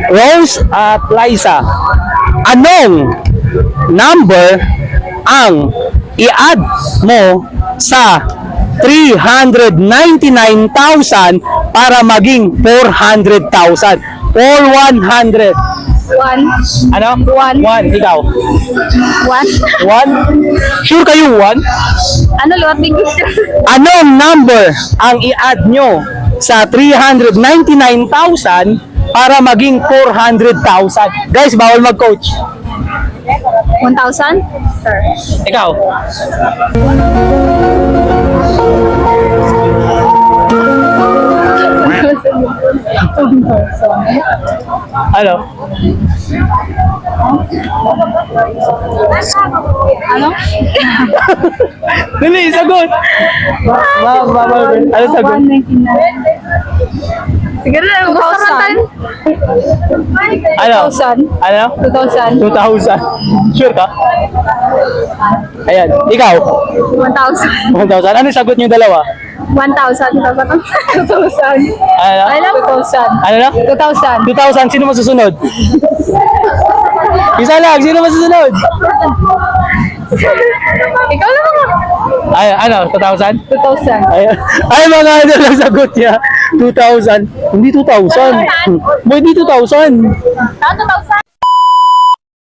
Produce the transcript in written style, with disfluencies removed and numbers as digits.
Rose at Liza, anong number ang i-add mo sa 399,000 para maging 400,000 or 100? 1. Ano? 1. 1. Ikaw? 1. 1? Sure kayo 1? Ano, luwat English? Anong number ang i-add nyo sa 399,000 para maging 400,000? Guys, bawal mag-coach. 1,000? Sure. Ikaw? Ano? Ano? Dali, sagot! Ano sagot? 199. Siguro na, 2,000. Ano? 2,000. Ano? 2,000. 2,000. Sure ka? Ayan. Ikaw? 1,000. 1,000. Ano sagot nyo dalawa? 1,000. 2,000. Ano? Ay lang, 2,000. Ano na? 2,000. 2,000. Sino masusunod? Isa lang. Sino masusunod? Ikaw lang ako. Ay, ano? 2,000? 2,000. Ay, mga ano lang sagot niya. 2,000. Hindi 2,000. Hindi 2,000. 2,000.